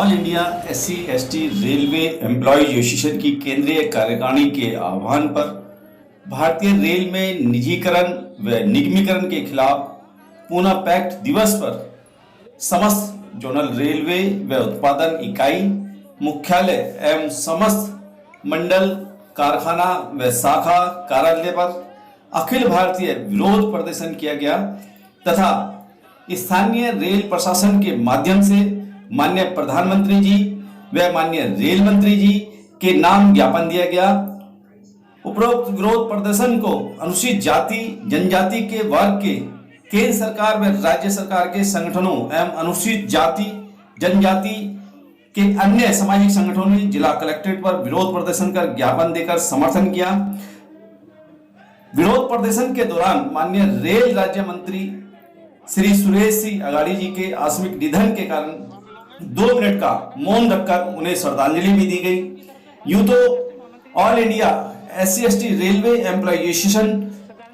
All India SC/ST railway employees association की केंद्रीय कार्यकारिणी के आह्वान पर भारतीय रेल में निजीकरण व निगमीकरण के खिलाफ पूना पैक्ट दिवस पर समस्त जोनल रेलवे व उत्पादन इकाई मुख्यालय एवं समस्त मंडल कारखाना व शाखा कार्यालय पर अखिल भारतीय विरोध प्रदर्शन किया गया तथा स्थानीय रेल प्रशासन के माध्यम से माननीय प्रधानमंत्री जी व माननीय रेल मंत्री जी के नाम ज्ञापन दिया गया। उपरोक्त विरोध प्रदर्शन को अनुसूचित जाति जनजाति के वर्ग के केंद्र सरकार व राज्य सरकार के संगठनों एवं अनुसूचित जाति जनजाति के अन्य सामाजिक संगठनों ने जिला कलेक्ट्रेट पर विरोध प्रदर्शन कर ज्ञापन देकर समर्थन किया। विरोध प्रदर्शन के दौरान माननीय रेल राज्य मंत्री श्री सुरेश सी अगाड़ी जी के आकस्मिक निधन के कारण 2 मिनट का मौन रखकर उन्हें श्रद्धांजलि भी दी गई। यूं तो all India SC/ST railway employ association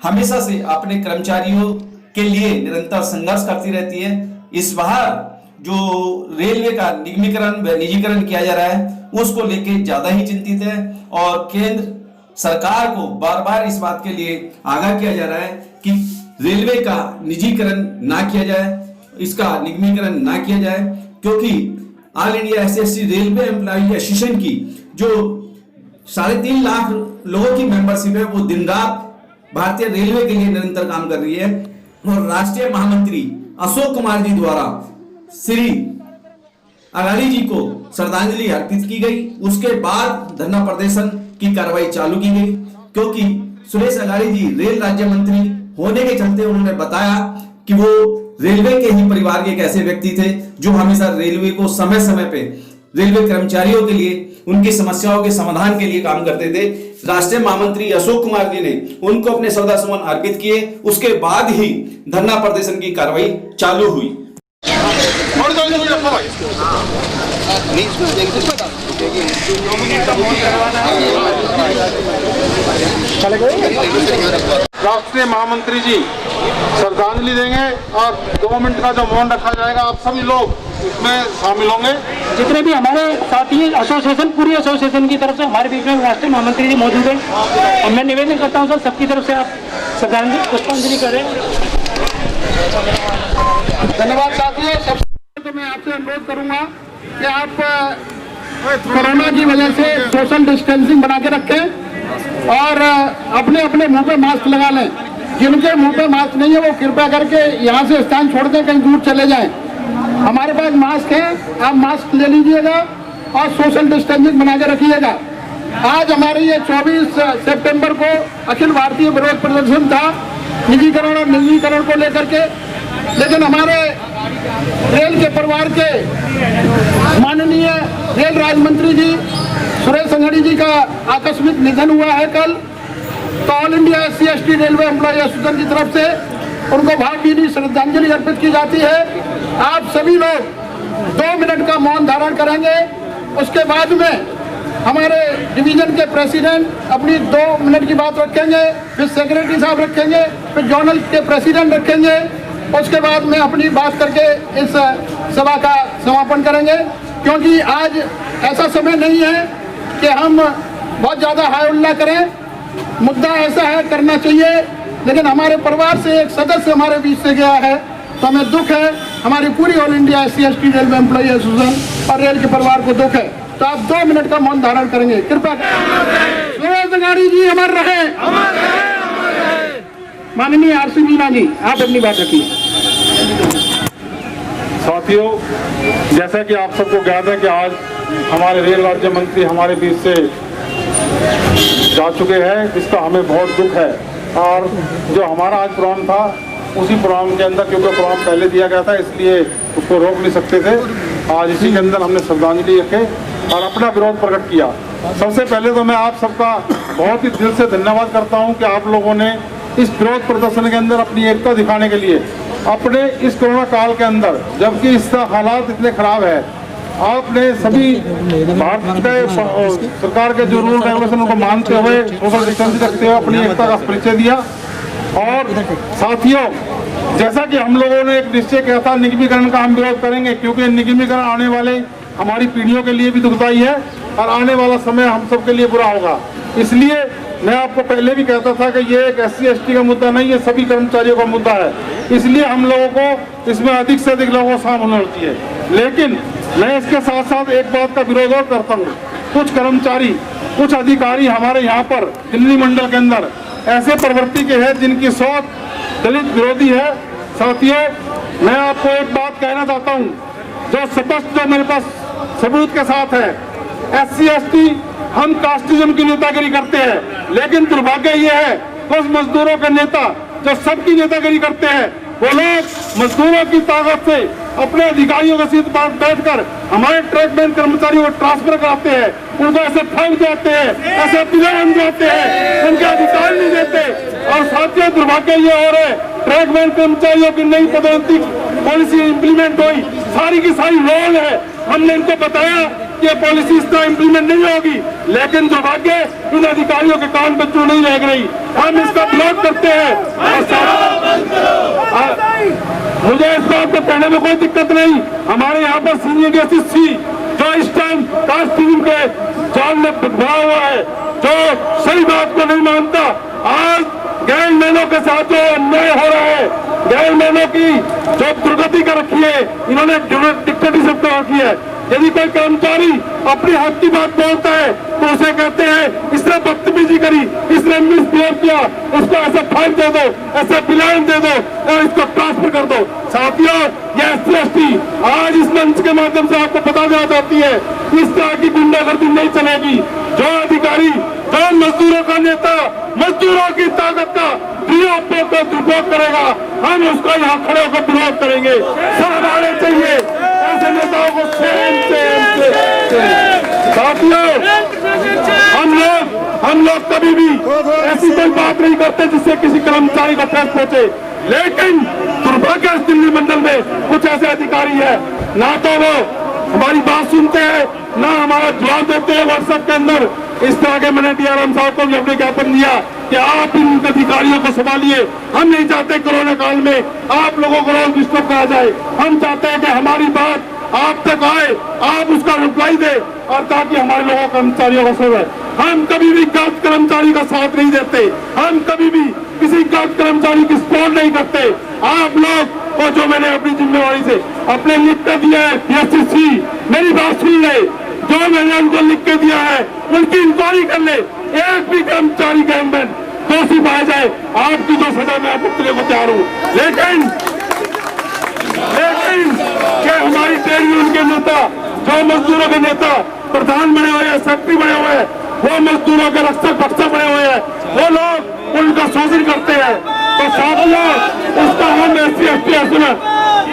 हमेशा से अपने कर्मचारियों के लिए निरंतर संघर्ष करती रहती है। इस बार जो रेलवे का निगमीकरण व निजीकरण किया जा रहा है उसको लेकर ज्यादा ही चिंतित है और केंद्र सरकार को बार बार इस बात के लिए आगाह किया जा रहा है कि रेलवे का निजीकरण ना किया जाए, इसका निगमीकरण ना किया जाए, क्योंकि all India SC/ST railway employ association की जो 3.5 लाख लोगों की मेंबरशिप है वो दिन रात भारतीय रेलवे के लिए निरंतर काम कर रही है और राष्ट्रीय महामंत्री अशोक कुमार जी द्वारा श्री अगाड़ी जी को श्रद्धांजलि अर्पित की गई। उसके बाद धरना प्रदर्शन की कार्रवाई चालू की गई, क्योंकि सुरेश अगाड़ी जी रेल राज्य मंत्री होने के चलते उन्होंने बताया कि वो रेलवे के ही परिवार के एक ऐसे व्यक्ति थे जो हमेशा रेलवे को समय समय पे रेलवे कर्मचारियों के लिए उनकी समस्याओं के समाधान के लिए काम करते थे। राष्ट्रीय महामंत्री अशोक कुमार जी ने उनको अपने श्रद्धा सुमन अर्पित किए। उसके बाद ही धरना प्रदर्शन की कार्रवाई चालू हुई। राष्ट्रीय महामंत्री जी श्रद्धांजलि देंगे और 2 मिनट का जो मौन रखा जाएगा आप सभी लोग इसमें शामिल होंगे। जितने भी हमारे साथी एसोसिएशन पूरी एसोसिएशन की तरफ से हमारे बीच में राष्ट्रीय महामंत्री जी मौजूद हैं और मैं निवेदन करता हूं सर सबकी तरफ से आप श्रद्धांजलि पुष्पांजलि करें। धन्यवाद साथियों। सबसे तो मैं आपसे अनुरोध करूंगा कि आप कोरोना की वजह से सोशल डिस्टेंसिंग बना के रखें और अपने अपने मुंह पे मास्क लगा लें। जिनके मुंह पे मास्क नहीं है वो कृपया करके यहाँ से स्थान छोड़ दें, कहीं दूर चले जाएं। हमारे पास मास्क है, आप मास्क ले लीजिएगा और सोशल डिस्टेंसिंग बना के रखिएगा। आज हमारे ये 24 सितंबर को अखिल भारतीय विरोध प्रदर्शन था निजीकरण और निजीकरण को लेकर के, लेकिन हमारे रेल के परिवार के माननीय रेल राज्य मंत्री जी सुरेश अगाड़ी जी का आकस्मिक निधन हुआ है कल। तो all India SC/ST railway employ association की तरफ से उनको भावभीनी श्रद्धांजलि अर्पित की जाती है। आप सभी लोग 2 मिनट का मौन धारण करेंगे। उसके बाद में हमारे डिवीजन के प्रेसिडेंट अपनी 2 मिनट की बात रखेंगे, फिर सेक्रेटरी साहब रखेंगे, फिर जोनल के प्रेसिडेंट रखेंगे। उसके बाद में अपनी बात करके इस सभा का समापन करेंगे, क्योंकि आज ऐसा समय नहीं है कि हम बहुत ज़्यादा हाय उल्ला करें। मुद्दा ऐसा है करना चाहिए, लेकिन हमारे परिवार से एक सदस्य हमारे बीच से गया है तो हमें दुख है। हमारी पूरी all India SC/ST railway employ association और रेल के परिवार को दुख है। तो आप 2 मिनट का मौन धारण करेंगे कृपया। सुरेश अगाड़ी जी अमर रहे। माननीय RC मीना जी आप अपनी बात रखिए। साथियों, जैसा कि आप सबको ज्ञात है कि आज हमारे रेल राज्य मंत्री हमारे बीच से जा चुके हैं, जिसका हमें बहुत दुख है। और जो हमारा आज प्रोग्राम था उसी प्रोग्राम के अंदर, क्योंकि प्रोग्राम पहले दिया गया था इसलिए उसको रोक नहीं सकते थे, आज इसी के अंदर हमने श्रद्धांजलि रखे और अपना विरोध प्रकट किया। सबसे पहले तो मैं आप सबका बहुत ही दिल से धन्यवाद करता हूं कि आप लोगों ने इस विरोध प्रदर्शन के अंदर अपनी एकता दिखाने के लिए अपने इस कोरोना काल के अंदर, जबकि इसका हालात इतने खराब है, आपने सभी भारत के सरकार के जो रूल रेगुलेशन को मानते हुए सोशल डिस्टेंस रखते हुए अपनी एकता का परिचय दिया। और साथियों, जैसा कि हम लोगों ने एक निश्चय किया था, निगमीकरण का हम विरोध करेंगे, क्योंकि निगमीकरण आने वाले हमारी पीढ़ियों के लिए भी दुखदाई है और आने वाला समय हम सब के लिए बुरा होगा। इसलिए मैं आपको पहले भी कहता था कि ये एक SC/ST का मुद्दा नहीं है, सभी कर्मचारियों का मुद्दा है। इसलिए हम लोगों को इसमें अधिक से अधिक लोगों को शामिल होना चाहिए। लेकिन मैं इसके साथ साथ एक बात का विरोध और करता हूँ। कुछ कर्मचारी, कुछ अधिकारी हमारे यहाँ पर दिल्ली मंडल के अंदर ऐसे प्रवृत्ति के हैं जिनकी सोच दलित विरोधी है। साथियों, मैं आपको एक बात कहना चाहता हूँ जो स्पष्ट, जो मेरे पास सबूत के साथ है। SC/ST हम कास्टिज्म की नेतागिरी करते हैं, लेकिन दुर्भाग्य ये है कुछ मजदूरों के नेता जो सबकी नेतागिरी करते हैं, वो लोग मजदूरों की ताकत से अपने अधिकारियों के साथ बैठकर हमारे ट्रैकमैन कर्मचारियों को ट्रांसफर कराते हैं, उनको ऐसे ठग जाते हैं, ऐसे पिलान जाते हैं, उनके अधिकार नहीं देते। और साथियों, दुर्भाग्य ये हो रहा है, ट्रैकमैन कर्मचारियों की नई पदोन्नति पॉलिसी इंप्लीमेंट हुई, सारी की सारी रोल है। हमने इनको बताया कि ये पॉलिसी इस तरह इंप्लीमेंट नहीं होगी, लेकिन दुर्भाग्य इन अधिकारियों के कान पर चूं नहीं लग रही। हम इसका विरोध करते हैं। मुझे इस बात को कहने में कोई दिक्कत नहीं, हमारे यहाँ पर सीनियर SC जो इस टाइम कास्टिज्म के जाल में भरा हुआ है, जो सही बात को नहीं मानता, आज गैरमैनों के साथ जो अन्याय हो रहा है, गैरमैनों की जो दुर्गति कर रखी है, इन्होंने डिक्टेटरशिप कर रखी है। यदि कोई कर्मचारी अपने हक की बात बोलता है तो उसे कहते हैं इसने बदतमीजी करी, इसने मिसबिहेव किया, उसको ऐसा फाइन दे दो, ऐसा पिलान दे दो और इसको ट्रांसफर कर दो। साथियों, ये SC/ST आज इस मंच के माध्यम से आपको बता देना चाहती है, इस तरह की गुंडागर्दी नहीं चलेगी। जो अधिकारी, जो मजदूरों का नेता मजदूरों की ताकत का दुरुपयोग करेगा, हम उसका यहाँ खड़े होकर विरोध करेंगे। सब आने चाहिए ऐसे नेताओं को। साथियों, हम लोग कभी भी ऐसी कोई बात नहीं करते जिससे किसी कर्मचारी को ठेस पहुंचे, लेकिन दुर्भाग्य दिल्ली मंडल में कुछ ऐसे अधिकारी है, ना तो वो हमारी बात सुनते हैं, ना हमारा जवाब देते हैं व्हाट्सएप के अंदर। इस तरह के मैंने DRM साहब को भी अपने ज्ञापन दिया कि आप इन अधिकारियों को संभालिए। हम नहीं चाहते कोरोना काल में आप लोगों को रोज डिस्टर्ब करा जाए। हम चाहते हैं कि हमारी बात आप तक आए, आप उसका रिप्लाई दे, और ताकि हमारे लोगों कर्मचारियों को सुने। हम कभी भी गलत कर्मचारी का साथ नहीं देते, हम कभी भी किसी गलत कर्मचारी की सपोर्ट नहीं करते। आप लोग को जो मैंने अपनी जिम्मेवारी से अपने लिख कर दिया है SC, मेरी बात सुन ले, जो मैंने उनको लिख के दिया है उनकी इंक्वायरी कर ले। एक भी कर्मचारी गैंगमैन दोषी पाया जाए, आपकी जो सजा मैं भुगतने को तैयार हूँ। लेकिन क्या हमारी ट्रेड यूनियन के नेता, जो मजदूरों के नेता प्रधान बने हुए हैं, सेक्रेटरी बने हुए हैं, वो मजदूरों के रक्षक भक्षक बने हुए हैं, वो लोग उनका शोषण करते हैं, तो साथियों उसका हम SC/ST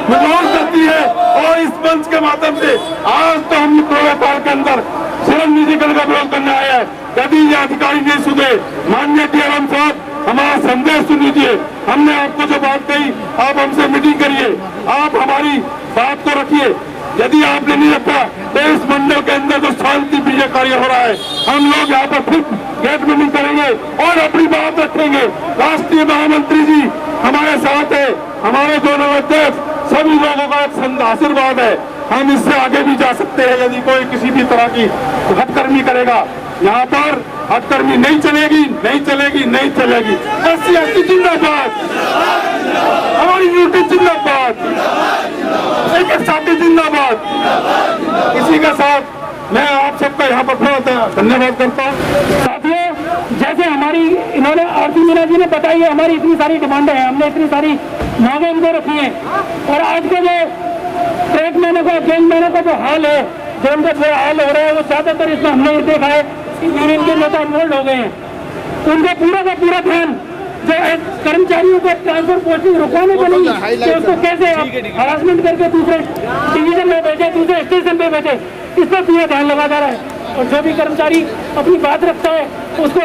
विरोध करती है। और इस मंच के माध्यम से आज तो हम व्यापार के अंदर सिर्फ निजीकरण का विरोध करने आए हैं। यदि ये अधिकारी नहीं सुने, माननीय DRM साहब हमारा संदेश सुन लीजिए। हमने आपको जो बात कही, आप हमसे मीटिंग करिए, आप हमारी बात को रखिए। यदि आपने नहीं रखा तो इस मंडल के अंदर जो शांति प्रिय कार्य हो रहा है, हम लोग यहाँ पर फिर गेट मीटिंग करेंगे और अपनी बात रखेंगे। राष्ट्रीय महामंत्री जी हमारे साथ है, हमारे दोनों अध्यक्ष, सभी लोगों का एक आशीर्वाद है। हम इससे आगे भी जा सकते हैं। यदि कोई किसी भी तरह की हथकर्मी करेगा, यहाँ पर हथकर्मी नहीं चलेगी, नहीं चलेगी, नहीं चलेगी। SC/ST जिंदाबाद, हमारी यूनिटी जिंदाबाद, एक साथी जिंदाबाद। इसी के साथ मैं आप सबका यहाँ पर धन्यवाद करता हूँ। साथियों, जैसे हमारी इन्होंने आरती मीना जी ने बताई है, हमारी इतनी सारी डिमांडें हैं, हमने इतनी सारी मांगें इनको रखी हैं, और आज के जो ट्रैकमैनों का, गैंगमैनों का जो हाल है, जो उनका जो हाल हो रहा है, वो ज्यादातर इसमें हमने ये देखा है कि यूनियन के नेता इन्वॉल्व हो गए हैं। उनका पूरा का पूरा ध्यान जो कर्मचारियों को ट्रांसफर पोस्टिंग रुकवाने को नहीं, कि उसको कैसे हरासमेंट करके दूसरे डिवीजन में भेजे, दूसरे स्टेशन पे भेजे, इस पर पूरा ध्यान लगा जा रहा है। और जो भी कर्मचारी अपनी बात रखता है उसको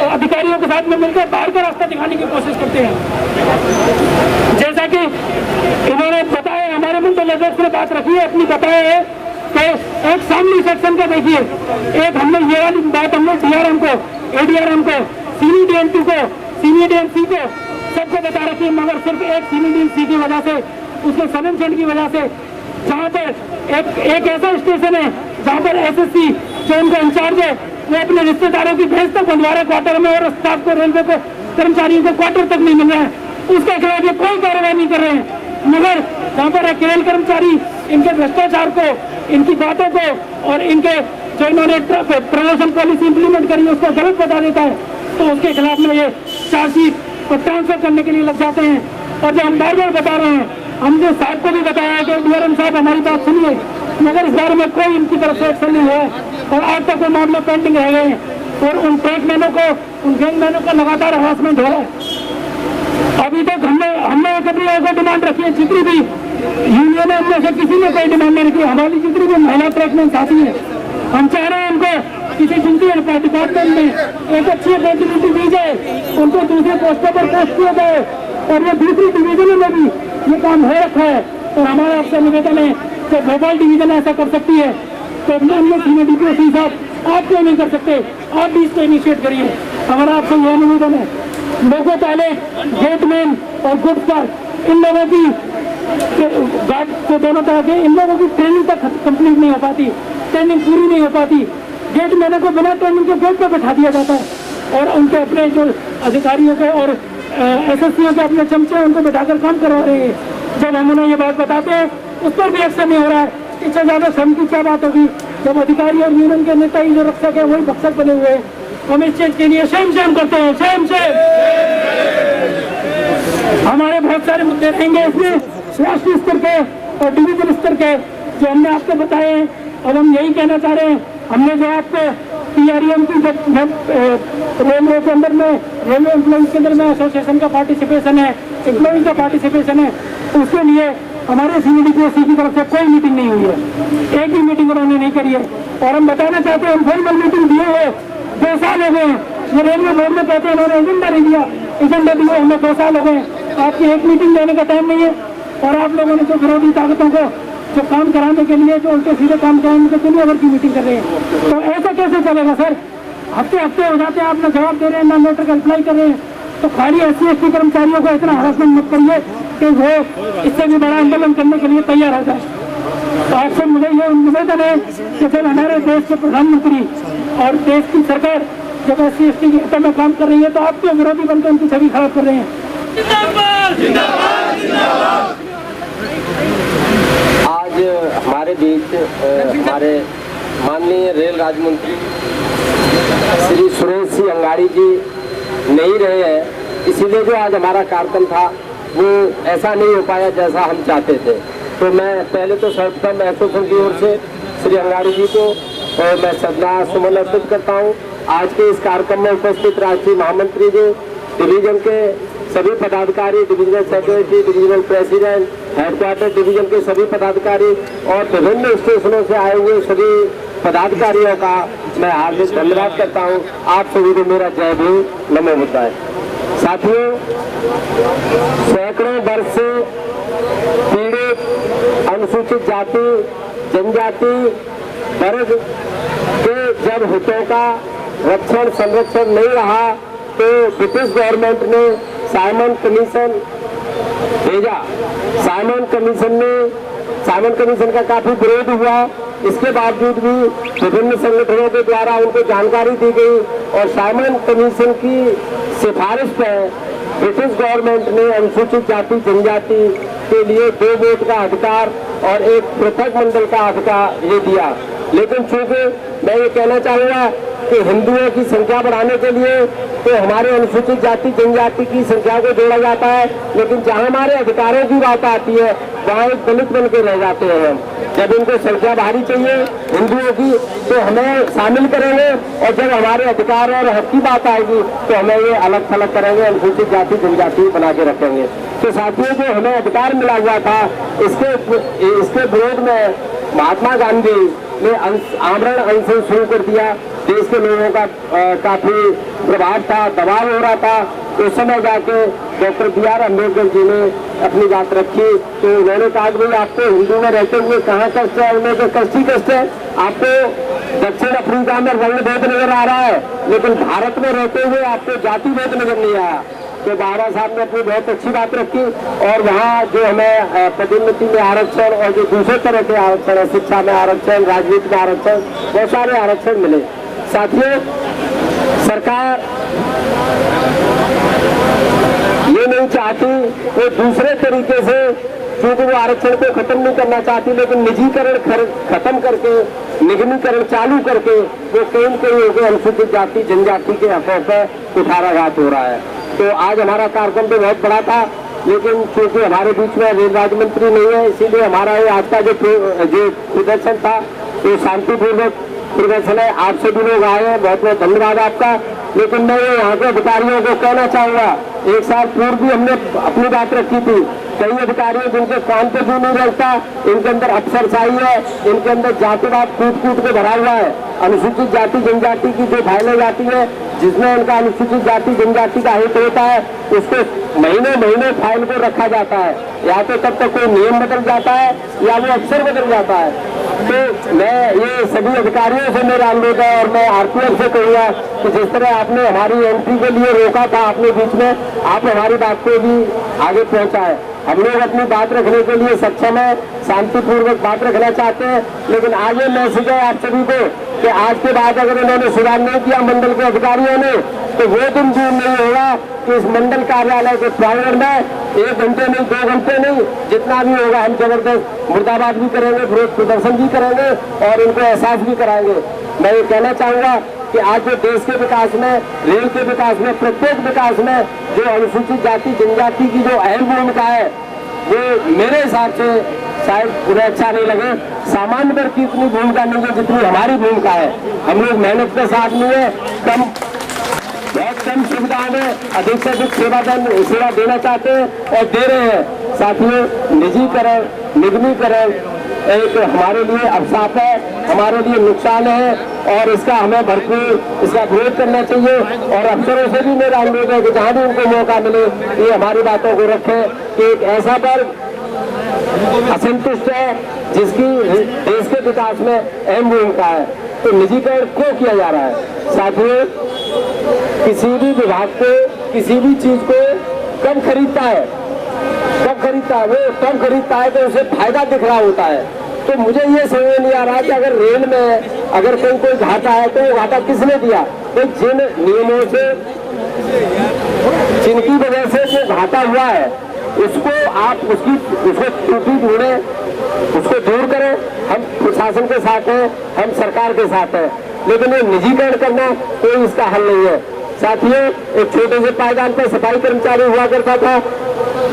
अधिकारियों के साथ में मिलकर बाहर का रास्ता दिखाने की कोशिश करते हैं। जैसा कि इन्होंने बताया, हमारे मंडल अध्यक्ष ने बात रखी है, अपनी बताया है कि एक फैमिली सेक्शन का देखिए, एक हमने ये वाली बात हमने DRM को, ADRM को, सीनियर DMT को, सीनियर DMC को सबको बता रखी है, मगर सिर्फ एक सीनियर DMC की वजह से, उसके समेंशन की वजह से जहाँ पर एक ऐसा स्टेशन है जहाँ पर एसएससी जो उनका इंचार्ज है वो अपने रिश्तेदारों की भैंस तक बंधवा रहे क्वार्टर में, और स्टाफ को, रेलवे को, कर्मचारियों को क्वार्टर तक नहीं मिल रहा है, उसके खिलाफ ये कोई कार्रवाई नहीं कर रहे हैं। मगर जहाँ पर रेल कर्मचारी इनके भ्रष्टाचार को, इनकी बातों को और इनके जो इन्होंने प्रमोशन पॉलिसी इंप्लीमेंट करी उसको गलत बता देता है, तो उसके खिलाफ में ये चार्जशीट को ट्रांसफर करने के लिए लग जाते हैं। और जो हम बार बार बता रहे हैं, हमने साहब को भी बताया है कि डीआरएम साहब हमारी बात सुनिए, मगर इस बारे में कोई इनकी तरफ से एक्शन नहीं हुआ है और आज तक वो मामले पेंडिंग रह गए हैं और उन ट्रैकमैनों को, उन गैंगमैनों का लगातार हरासमेंट हो रहा है। अभी तक हमने कभी ऐसा डिमांड रखी है, जितनी भी यूनियन है उनमें से किसी ने कोई डिमांड नहीं रखी। हमारी जितनी भी महिला ट्रैकमैन साथी है, हम चाह रहे हैं उनको किसी ड्यूटी डिपार्टमेंट में एक अच्छी अपॉर्चुनिटी दी जाए, उनको दूसरे पोस्टों पर पोस्ट किया जाए और ये दूसरी डिवीजनों में भी ये काम हो रखा है। और हमारा आपसे निवेदन है कि भोपाल डिवीजन ऐसा कर सकती है तो सीनियर डीपीओ साहब आप क्यों नहीं कर सकते, आप भी इसको इनिशिएट करिए। हमारा आपसे यह निवेदन है, लोगों पहले गेटमैन और गुड्स पर इन लोगों की गार्ड को दोनों तरह के इन लोगों की ट्रेनिंग तक कंप्लीट नहीं हो पाती, ट्रेनिंग पूरी नहीं हो पाती, गेटमैनों को बिना ट्रेनिंग के गेट पर बैठा दिया जाता है और उनके अपने जो अधिकारियों के और एसएससीओ के अपने चमचे उनको बैठाकर काम करवा रहे हैं। जब हम उन्हें ये बात बताते हैं उस पर भी एक्शन नहीं हो रहा है। इससे ज्यादा शर्म की क्या बात होगी जब अधिकारी और यूनियन के नेता ही जो रक्षक है वही भक्षक बने हुए हैं। हम इस चीज के लिए शेम करते हैं, शेम। हमारे बहुत सारे मुद्दे रहेंगे इसमें, राष्ट्रीय स्तर के और डिविजन स्तर के जो हमने आपको बताए हैं। और हम यही कहना चाह रहे हैं, हमने जो आपको PREM की रेलवे के अंदर में, रेलवे एम्प्लॉइज के अंदर में एसोसिएशन का पार्टिसिपेशन है, एम्प्लॉइज का पार्टिसिपेशन है, उसके लिए हमारे CDPOC की तरफ से कोई मीटिंग नहीं हुई है, एक भी मीटिंग उन्होंने नहीं करी है। और हम बताना चाहते हैं इनफॉर्मल मीटिंग दिए हुए 2 साल हो गए। ये रेलवे बोर्ड में कहते हैं उन्होंने एजेंडा नहीं दिया, एजेंडा दिए हमें 2 साल हो गए, आपकी एक मीटिंग लेने का टाइम नहीं है। और आप लोगों ने जो विरोधी ताकतों को जो काम कराने के लिए जो उल्टे सीधे काम कराने के दुनिया भर की मीटिंग कर रहे हैं, तो ऐसा कैसे चलेगा सर? हफ्ते हो जाते हैं, आप ना जवाब दे रहे हैं, ना लेटर का अप्लाई कर रहे हैं, तो खाली SC/ST कर्मचारियों को इतना हरासमेंट मत करिए कि वो इससे भी बड़ा आंदोलन करने के लिए तैयार हो जाए। तो आपसे मुझे ये निवेदन है कि जब हमारे देश के प्रधानमंत्री और देश की सरकार जब SC/ST के हित में काम कर रही है तो आप क्यों विरोधी बनकर उनकी छवि खराब कर रहे हैं? आज हमारे बीच हमारे माननीय रेल राज्य मंत्री श्री सुरेश सी अंगाड़ी जी नहीं रहे हैं, इसीलिए जो आज हमारा कार्यक्रम था वो ऐसा नहीं हो पाया जैसा हम चाहते थे। तो मैं पहले तो सर्वप्रथम एसोसिएशन की ओर से श्री अंगाड़ी जी को और मैं श्रद्धासुमन अर्पित करता हूँ। आज के इस कार्यक्रम में उपस्थित राष्ट्रीय महामंत्री जी, डिवीजन के सभी पदाधिकारी, divisional secretary, divisional president, headquarter division के सभी पदाधिकारी और विभिन्न स्टेशनों से आए हुए सभी पदाधिकारियों का मैं हार्दिक धन्यवाद करता हूं। आप सभी को मेरा जय भीम, नमो बुद्धाय। साथियों, सैकड़ों वर्ष से पीड़ित अनुसूचित जाति जनजाति वर्ग के जब हितों का रक्षण संरक्षण नहीं रहा तो ब्रिटिश गवर्नमेंट ने साइमन कमीशन भेजा। साइमन कमीशन का काफी विरोध हुआ, इसके बावजूद भी विभिन्न संगठनों के द्वारा उनको जानकारी दी गई और साइमन कमीशन की सिफारिश पर ब्रिटिश गवर्नमेंट ने अनुसूचित जाति जनजाति के लिए 2 वोट का अधिकार और एक पृथक मंडल का अधिकार ये दिया। लेकिन चूंकि मैं ये कहना चाहूँगा कि हिंदुओं की संख्या बढ़ाने के लिए तो हमारे अनुसूचित जाति जनजाति की संख्या को जोड़ा जाता है, लेकिन जहाँ हमारे अधिकारों की बात आती है वहाँ एक दलित बन के रह जाते हैं हम। जब इनको संख्या भारी चाहिए हिंदुओं की तो हमें शामिल करेंगे और जब हमारे अधिकार और हक की बात आएगी तो हमें ये अलग थलग करेंगे, अनुसूचित जाति जनजाति बना के रखेंगे। तो साथियों, जो हमें अधिकार मिला हुआ था इसके विरोध में महात्मा गांधी ने आमरण अनशन शुरू कर दिया। देश के लोगों का काफी प्रभाव था, दबाव हो रहा था। उस समय जाके डॉक्टर BR अम्बेडकर जी ने अपनी बात रखी तो उन्होंने कहा कि भाई आपको हिंदू में रहते हुए कहाँ कष्ट है? उन्हें तो कष्ट ही कष्ट है। आपको दक्षिण अफ्रीका में रंग भेद नजर आ रहा है, लेकिन भारत में रहते हुए आपको जाति भेद नजर नहीं आया। तो दारा साहब ने अपनी बहुत अच्छी बात रखी और वहाँ जो हमें पदोन्नति में आरक्षण और जो दूसरे तरह के आरक्षण है, शिक्षा में आरक्षण, राजनीति में आरक्षण, बहुत सारे आरक्षण मिले। साथियों, सरकार ये नहीं चाहती वो दूसरे तरीके से, क्योंकि वो आरक्षण को खत्म नहीं करना चाहती, लेकिन निजीकरण खत्म करके, निगमीकरण चालू करके वो कहीं न कहीं होकर अनुसूचित जाति जनजाति के हकों पर कुठाराघात हो रहा है। तो आज हमारा कार्यक्रम तो बहुत बड़ा था, लेकिन क्योंकि हमारे बीच में रेल राज्य मंत्री नहीं है, इसीलिए हमारा ये आज का जो प्रदर्शन था वो शांतिपूर्वक प्रदर्शन है। आप सभी लोग आए हैं, बहुत बहुत धन्यवाद आपका। लेकिन मैं यहाँ के अधिकारियों को कहना चाहूंगा, एक साल पूर्व भी हमने अपनी बात रखी थी, कई अधिकारियों जिनके कान पे भी नहीं रहता, इनके अंदर अफसरशाही है, इनके अंदर जातिवाद कूट कूट के भरा हुआ है। अनुसूचित जाति जनजाति की जो फाइलें जाती है, जिसमें उनका अनुसूचित जाति जनजाति का हित होता है, उसको महीने महीने फाइल को रखा जाता है, या तो तब तक कोई नियम बदल जाता है या वो अफसर बदल जाता है। तो मैं ये सभी अधिकारियों से मेरा अनुरोध है और मैं आरपीएफ से कहूँगा कि जिस तरह आपने हमारी एंट्री के लिए रोका था अपने बीच में, आप हमारी बात को भी आगे पहुँचाए। हम लोग अपनी बात रखने के लिए सक्षम है, शांतिपूर्वक बात रखना चाहते हैं, लेकिन आज ये मैसेज है आप सभी को कि आज के बाद अगर उन्होंने सुधार नहीं किया मंडल के अधिकारियों ने, तो वो दिन दूर नहीं होगा कि इस मंडल कार्यालय के प्रांगण में 1 घंटे नहीं, 2 घंटे नहीं, जितना भी होगा हम जबरदस्त मुर्दाबाद भी करेंगे, विरोध प्रदर्शन भी करेंगे और इनको एहसास भी कराएंगे। मैं ये कहना चाहूंगा कि आज जो देश के विकास में, रेल के विकास में, प्रत्येक विकास में जो अनुसूचित जाति जनजाति की जो अहम भूमिका है, वो मेरे हिसाब से शायद उन्हें अच्छा नहीं लगे, सामान्य वर्ग की इतनी भूमिका नहीं है जितनी हमारी भूमिका है। हम लोग मेहनत के साथ नहीं है, बहुत कम सुविधाओं में अधिक से अधिक सेवा देना चाहते हैं और दे रहे हैं। साथियों, निजीकरण, निगमीकरण एक हमारे लिए अभिशाप है, हमारे लिए नुकसान है और इसका हमें भरपूर इसका विरोध करना चाहिए। और अफसरों से भी मेरा अनुरोध है कि जहाँ भी उनको मौका मिले ये हमारी बातों को रखें कि एक ऐसा वर्ग असंतुष्ट है जिसकी देश के विकास में अहम भूमिका है, तो निजीकरण क्यों किया जा रहा है। साथियों, किसी भी विभाग को, किसी भी चीज को कब खरीदता है, वो तब खरीदता है तो उसे फायदा दिख रहा होता है। तो मुझे ये समझ नहीं आ रहा कि अगर रेल में अगर कोई घाटा है तो वो घाटा किसने दिया। तो जिन नियमों से, जिनकी वजह से जो घाटा हुआ है उसको आप उसको त्रुटि ढूंढे, उसको दूर करें। हम प्रशासन के साथ हैं, हम सरकार के साथ हैं, लेकिन ये निजीकरण करना कोई इसका हल नहीं है। साथियों, एक छोटे से पायदान पर सफाई कर्मचारी हुआ करता था,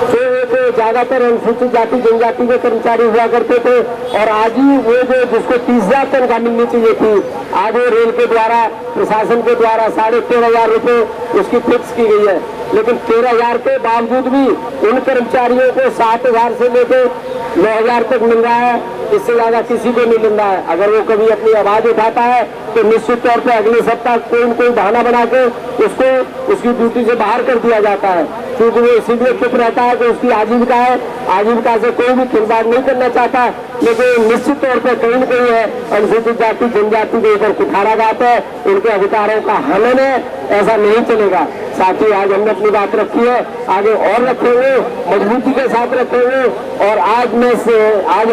तो एक ज्यादातर अनुसूचित जाति जनजाति के कर्मचारी हुआ करते थे और आज ही वो जो जिसको 30,000 तनख्वाह मिलनी चाहिए थी, आज वो रेल के द्वारा, प्रशासन के द्वारा 13,500 रुपये उसकी फिक्स की गई है। लेकिन 13,000 के बावजूद भी उन कर्मचारियों को 7,000 से लेकर 9,000 तक मिल रहा है, इससे ज्यादा किसी को नहीं मिल रहा है। अगर वो कभी अपनी आवाज उठाता है तो निश्चित तौर पर अगले सप्ताह कोई न कोई बहाना बना के उसको उसकी ड्यूटी से बाहर कर दिया जाता है, क्योंकि वो इसीलिए चुप रहता है कि उसकी आजीविका है, आजीविका से कोई भी खिलवाड़ नहीं करना चाहता। लेकिन निश्चित तौर पर कहीं न कहीं है अनुसूचित जाति जनजाति के ऊपर कुठाराघात है, उनके अधिकारों का हनन है, ऐसा नहीं चलेगा। साथ ही आज हमने अपनी बात रखी है, आगे और रखेंगे, मजबूती के साथ रखेंगे। और आज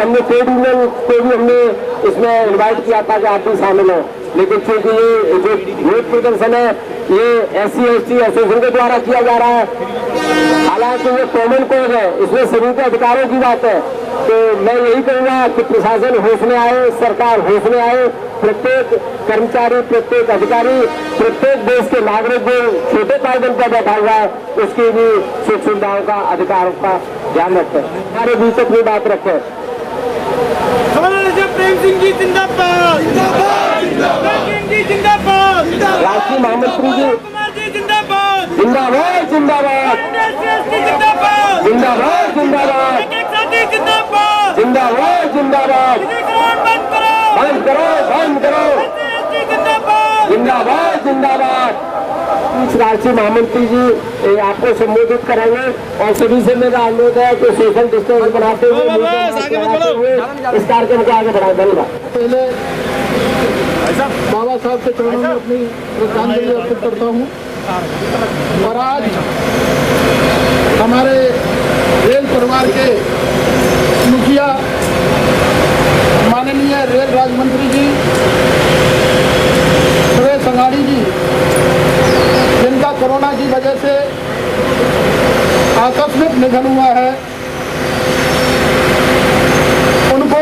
हमने ट्रेड यूनियन को भी हमने इसमें इन्वाइट किया था कि आप भी शामिल हो, लेकिन चूंकि ये जो विरोध प्रदर्शन है ये SC/ST एसोसिएशन के द्वारा किया जा रहा है, हालांकि ये कॉमन कोड है, इसमें सभी के अधिकारों की बात है। तो मैं यही कहूँगा कि प्रशासन होश में आए, सरकार होश में आए, प्रत्येक कर्मचारी, प्रत्येक अधिकारी, प्रत्येक देश के नागरिक जो छोटे पायदान पर बैठा हुआ है उसकी भी सुख सुविधाओं का, अधिकारों का ध्यान रखें, हमारे बीच अपनी बात रखें। प्रेम सिंह जी जिंदाबाद, जिंदाबाद, राष्ट्रीय महामंत्री जी जिंदाबाद, जिंदाबाद, जिंदाबाद, जिंदाबाद, जिंदाबाद, जिंदाबाद, जिंदाबाद, जिंदाबाद, जिंदाबाद, बंद करो, बंद करो, जिंदाबाद, जिंदाबाद। राष्ट्रीय महामंत्री जी आपको संबोधित करेंगे और सभी से मेरा अनुरोध है कि सोशल डिस्टेंस बनाते हुए इस कार्यक्रम को आगे बढ़ाएं। धन्यवाद। पहले बाबा साहब के चरणों में अपनी श्रद्धांजलि अर्पित करता हूँ। और आज हमारे रेल परिवार के मुखिया माननीय रेल राज्य मंत्री जी सुरेश अंगाड़ी जी, जिनका कोरोना की वजह से आकस्मिक निधन हुआ है, उनको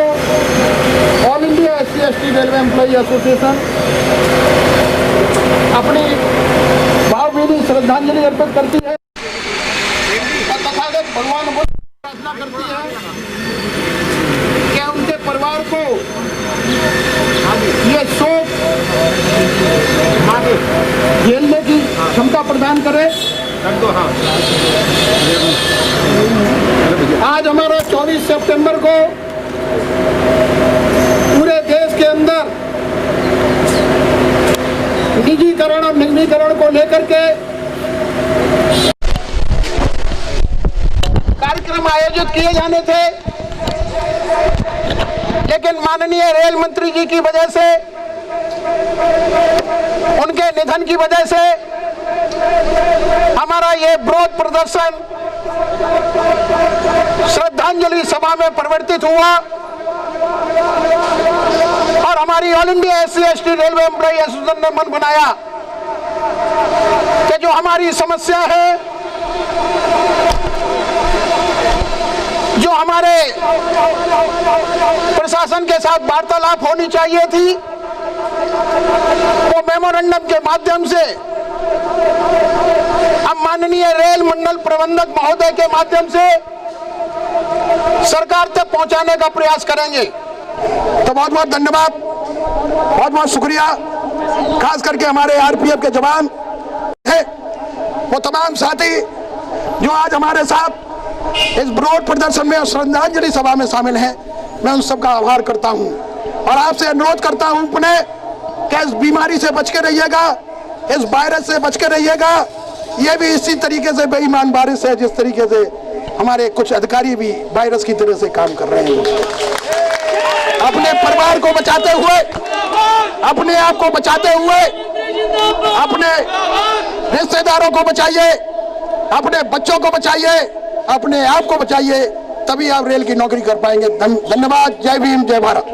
all India SC/ST railway employee association अपनी भावभीनी श्रद्धांजलि अर्पित करती है और तथागत भगवान को प्रार्थना करती है कि उनके परिवार को ये शोक झेलने की क्षमता प्रदान करे। आज हमारा 24 सितंबर को पूरे देश के अंदर निजीकरण और निगमीकरण को लेकर के कार्यक्रम आयोजित किए जाने थे, लेकिन माननीय रेल मंत्री जी की वजह से, उनके निधन की वजह से हमारा ये विरोध प्रदर्शन श्रद्धांजलि सभा में परिवर्तित हुआ और हमारी all India SC/ST railway employee association ने मन बनाया कि जो हमारी समस्या है, जो हमारे प्रशासन के साथ वार्तालाप होनी चाहिए थी, वो मेमोरेंडम के माध्यम से हम माननीय रेल मंडल प्रबंधक महोदय के माध्यम से सरकार तक पहुंचाने का प्रयास करेंगे। तो बहुत बहुत धन्यवाद, बहुत बहुत शुक्रिया। खास करके हमारे RPF के जवान है, वो तमाम साथी जो आज हमारे साथ इस विरोध प्रदर्शन में और श्रद्धांजलि सभा में शामिल हैं, मैं उन सबका आभार करता हूं और आपसे अनुरोध करता हूं पुनः कि इस बीमारी से बच के रहिएगा, इस वायरस से बच के रहिएगा। ये भी इसी तरीके से बेईमान बारिश है जिस तरीके से हमारे कुछ अधिकारी भी वायरस की तरह से काम कर रहे हैं। अपने परिवार को बचाते हुए, अपने आप को बचाते हुए, अपने रिश्तेदारों को बचाइए, अपने बच्चों को बचाइए, अपने आप को बचाइए, तभी आप रेल की नौकरी कर पाएंगे। धन्यवाद। जय भीम, जय भारत।